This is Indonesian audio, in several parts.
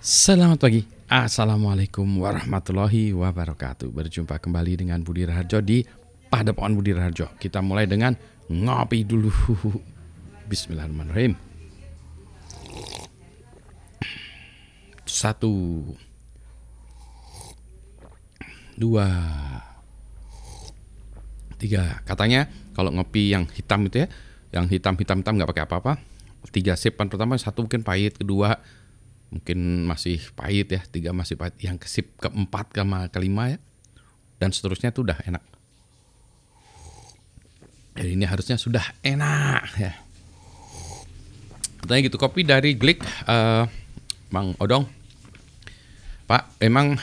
Selamat pagi, Assalamualaikum warahmatullahi wabarakatuh. Berjumpa kembali dengan Budi Raharjo di Padepokan Budi Raharjo. Kita mulai dengan ngopi dulu. Bismillahirrahmanirrahim. 1, 2, 3. Katanya kalau ngopi yang hitam itu ya, yang hitam nggak pakai apa-apa. 3 sip pertama, 1 mungkin pahit, kedua mungkin masih pahit ya, 3 masih pahit, yang sip keempat sama kelima ya, dan seterusnya tuh udah enak. Jadi ini harusnya sudah enak ya. Katanya gitu. Kopi dari Glick, Mang Odong. Pak, emang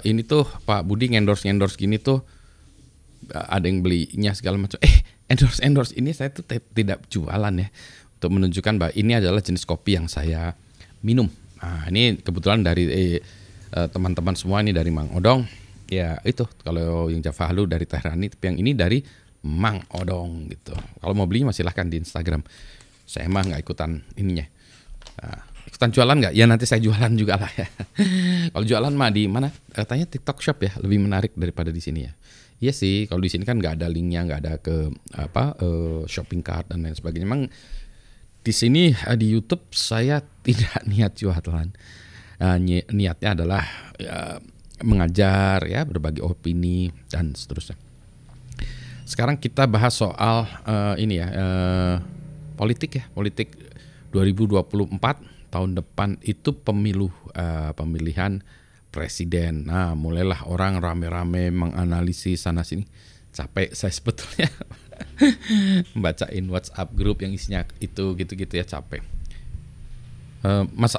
ini tuh Pak Budi endorse gini tuh ada yang belinya segala macam. Endorse ini saya tuh tidak jualan ya, untuk menunjukkan bahwa ini adalah jenis kopi yang saya minum. Nah, ini kebetulan dari teman-teman semua, ini dari Mang Odong. Ya itu, kalau yang Java Halu dari Tehrani, tapi yang ini dari Mang Odong gitu. Kalau mau beli silahkan di Instagram. Saya mah nggak ikutan ininya. Ikutan jualan nggak? Ya nanti saya jualan juga lah ya. Kalau jualan mah di mana? Katanya TikTok Shop ya, lebih menarik daripada di sini ya. Iya sih, kalau di sini kan nggak ada linknya, nggak ada ke shopping cart dan lain sebagainya. Memang di sini di YouTube saya tidak niat jualan. Niatnya adalah mengajar ya, berbagi opini dan seterusnya. Sekarang kita bahas soal ini ya, politik ya, politik 2024 tahun depan itu pemilihan presiden. Nah, mulailah orang rame-rame menganalisis sana sini. Capek saya sebetulnya. Bacain WhatsApp grup yang isinya itu gitu-gitu ya, capek.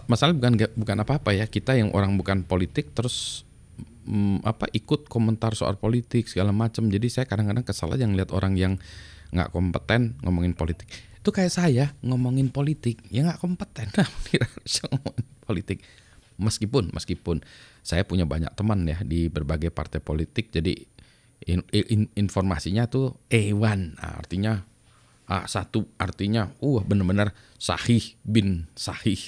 Masalah bukan apa-apa ya, kita yang orang bukan politik terus ikut komentar soal politik segala macam. Jadi saya kadang-kadang kesal aja ngeliat orang yang nggak kompeten ngomongin politik. Itu kayak saya ngomongin politik ya nggak kompeten. Ngomongin politik. Meskipun saya punya banyak teman ya di berbagai partai politik, jadi informasinya tuh A1, artinya A1, artinya benar-benar sahih bin sahih.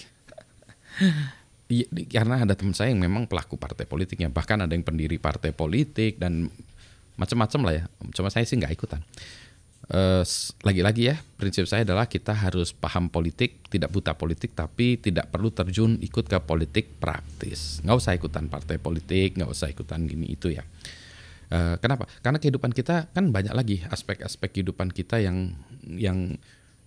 Karena ada teman saya yang memang pelaku partai politiknya, bahkan ada yang pendiri partai politik dan macam-macam lah ya. Cuma saya sih nggak ikutan. Lagi-lagi ya, prinsip saya adalah kita harus paham politik, tidak buta politik, tapi tidak perlu terjun ikut ke politik praktis. Nggak usah ikutan partai politik, nggak usah ikutan gini itu ya. Kenapa? Karena kehidupan kita kan banyak lagi aspek-aspek kehidupan kita yang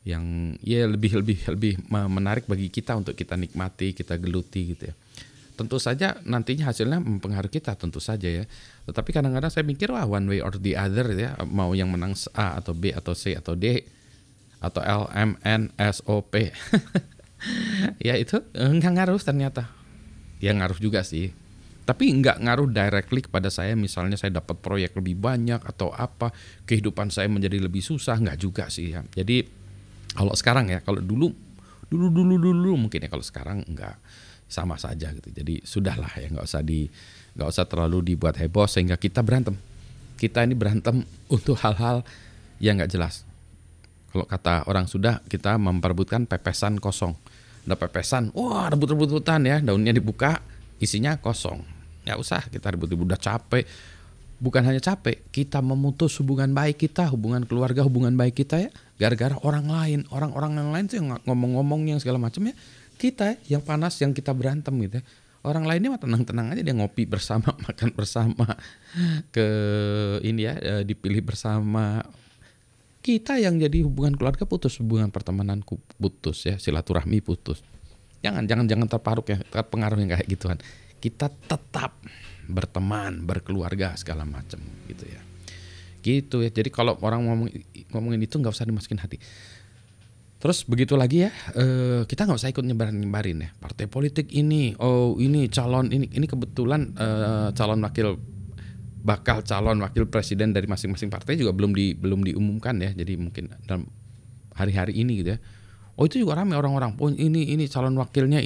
ya lebih menarik bagi kita untuk kita nikmati, kita geluti gitu ya. Tentu saja nantinya hasilnya mempengaruhi kita, tentu saja ya. Tetapi kadang-kadang saya mikir one way or the other ya, mau yang menang A atau B atau C atau D atau L, M, N, S, O, P. Ya itu nggak ngaruh ternyata. Ya ngaruh juga sih. Tapi nggak ngaruh directly kepada saya, misalnya saya dapat proyek lebih banyak atau apa, kehidupan saya menjadi lebih susah, nggak juga sih ya. Jadi kalau sekarang ya, kalau dulu mungkin ya, kalau sekarang nggak, sama saja gitu. Jadi sudahlah ya, nggak usah terlalu dibuat heboh sehingga kita berantem. Kita ini berantem untuk hal-hal yang nggak jelas. Kalau kata orang Sunda, kita memperebutkan pepesan kosong. Ada pepesan, rebut-rebutan ya, daunnya dibuka, isinya kosong. Nggak usah kita ribut-ribut, udah capek. Bukan hanya capek, kita memutus hubungan baik kita, hubungan keluarga, hubungan baik kita ya, gara-gara orang lain. Orang-orang yang lain tuh yang ngomong-ngomong yang segala macam ya, kita yang panas, yang kita berantem gitu ya. Orang lainnya mah tenang-tenang aja, dia ngopi bersama, makan bersama, dipilih bersama. Kita yang jadi hubungan keluarga putus, hubungan pertemanan putus ya, silaturahmi putus. Jangan terpengaruh yang kayak gituan. Kita tetap berteman, berkeluarga segala macam gitu ya. Gitu ya. Jadi kalau orang ngomongin itu nggak usah dimasukin hati. Terus begitu lagi ya, kita nggak usah ikut nyebarin ya. Partai politik ini, ini calon ini kebetulan bakal calon wakil presiden dari masing-masing partai juga belum diumumkan ya. Jadi mungkin dalam hari-hari ini gitu ya. Itu juga ramai orang-orang. Ini calon wakilnya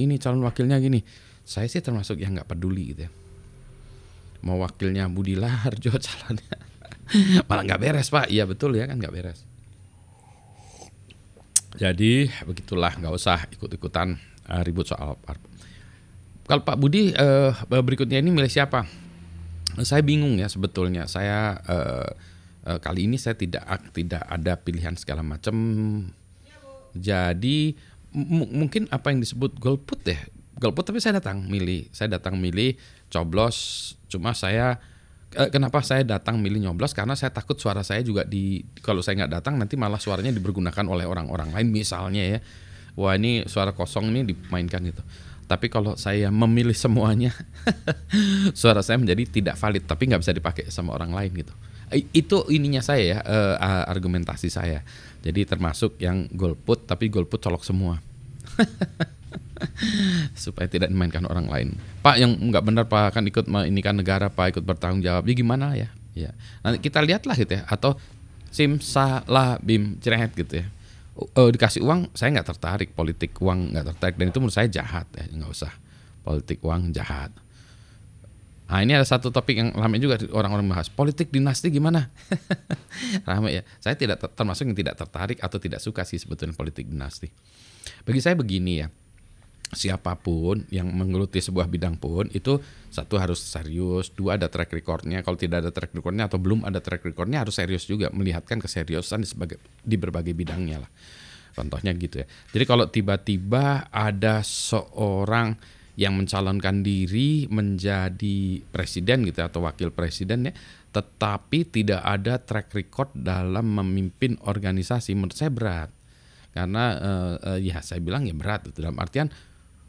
gini. Saya sih termasuk yang nggak peduli gitu ya. Mau wakilnya Budi Raharjo calonnya malah nggak beres Pak. Iya betul ya kan, nggak beres. Jadi begitulah, nggak usah ikut-ikutan ribut soal Kalau Pak Budi berikutnya ini milih siapa? Saya bingung ya sebetulnya. Saya kali ini saya tidak ada pilihan segala macam. Jadi mungkin apa yang disebut golput ya. Golput, tapi saya datang milih coblos. Cuma saya kenapa saya datang milih nyoblos, karena saya takut suara saya juga kalau saya nggak datang nanti malah suaranya dipergunakan oleh orang-orang lain misalnya ya. Wah, ini suara kosong ini dimainkan gitu. Tapi kalau saya memilih semuanya, suara saya menjadi tidak valid, tapi nggak bisa dipakai sama orang lain gitu. Itu ininya saya ya, argumentasi saya. Jadi termasuk yang golput, tapi golput colok semua. Supaya tidak dimainkan orang lain. Pak, yang nggak benar Pak, kan ikut ini kan negara Pak, ikut bertanggung jawab. Ya gimana ya? Ya. Nanti kita lihatlah gitu ya. Atau simsalabim cerehet gitu ya. Dikasih uang saya nggak tertarik, politik uang nggak tertarik, dan itu menurut saya jahat ya, nggak usah politik uang, jahat. Nah, ini ada satu topik yang ramai juga orang-orang bahas, politik dinasti gimana? Ramai ya. Saya termasuk yang tidak tertarik atau tidak suka sih sebetulnya politik dinasti. Bagi saya begini ya, siapapun yang menggeluti sebuah bidang pun itu, satu harus serius, dua ada track recordnya. Kalau tidak ada track recordnya atau belum ada track recordnya, harus serius juga, melihatkan keseriusan di berbagai bidangnya lah. Contohnya gitu ya. Jadi kalau tiba-tiba ada seorang yang mencalonkan diri menjadi presiden gitu atau wakil presiden ya, tetapi tidak ada track record dalam memimpin organisasi, menurut saya berat. Karena ya saya bilang ya berat itu, dalam artian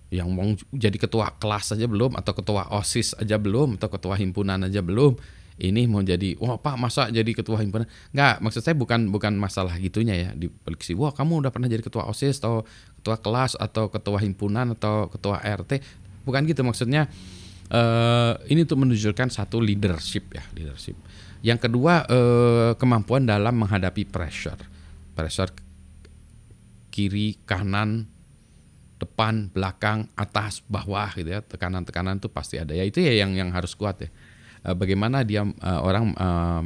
yang mau jadi ketua kelas aja belum, atau ketua OSIS aja belum, atau ketua himpunan aja belum. Ini mau jadi, wah Pak masa jadi ketua himpunan? Enggak, maksud saya bukan masalah gitunya ya. Di polisi, wah kamu udah pernah jadi ketua OSIS atau ketua kelas atau ketua himpunan atau ketua RT. Bukan gitu maksudnya. Ini untuk menunjukkan satu leadership ya, leadership. Yang kedua, kemampuan dalam menghadapi pressure kiri, kanan, depan, belakang, atas, bawah gitu ya. Tekanan-tekanan itu pasti ada. Ya itu ya yang harus kuat ya. Bagaimana dia orang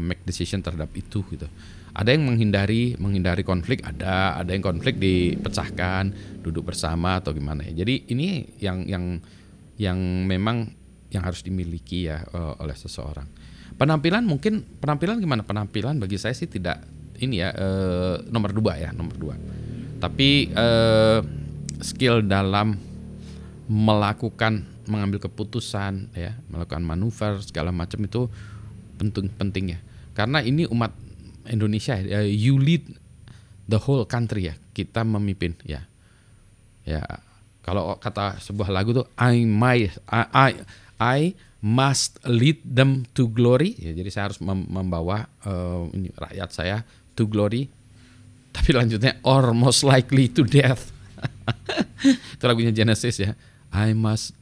make decision terhadap itu gitu. Ada yang menghindari konflik, ada yang konflik dipecahkan, duduk bersama atau gimana ya. Jadi ini yang memang yang harus dimiliki ya oleh seseorang. Penampilan gimana? Penampilan bagi saya sih tidak ini ya, nomor 2 ya, nomor 2. Tapi skill dalam mengambil keputusan ya, melakukan manuver segala macam itu penting ya. Karena ini umat Indonesia, you lead the whole country ya, kita memimpin ya. Ya, kalau kata sebuah lagu tuh I must lead them to glory ya, jadi saya harus membawa rakyat saya to glory. Tapi lanjutnya or most likely to death. Itu lagunya Genesis ya. I must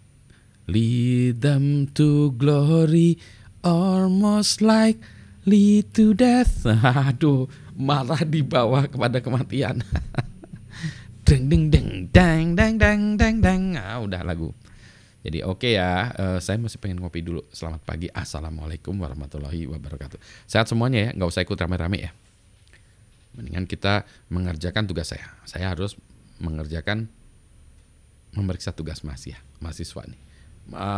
lead them to glory or most likely to death. Aduh, malah dibawa kepada kematian. Deng deng deng deng deng deng deng deng. Udah lagu. Jadi oke ya, saya masih pengen ngopi dulu. Selamat pagi, assalamualaikum warahmatullahi wabarakatuh. Sehat semuanya ya, nggak usah ikut rame-rame ya. Mendingan kita mengerjakan tugas saya. Saya harus memeriksa tugas mahasiswa nih,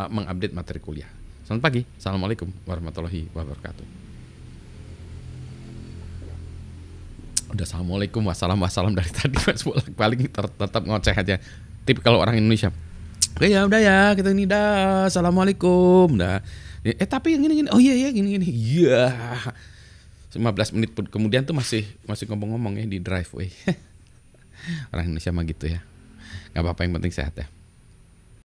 mengupdate materi kuliah. Selamat pagi, assalamualaikum warahmatullahi wabarakatuh. Udah assalamualaikum wassalam dari tadi, mas paling tetap ngoceh aja. Tip kalau orang Indonesia, ya udah ya kita ini dah, assalamualaikum dah. Tapi yang gini, oh iya gini, iya. 15 menit kemudian tuh masih ngomong-ngomong ya di driveway. Orang Indonesia mah gitu ya. Gak apa-apa, yang penting sehat ya.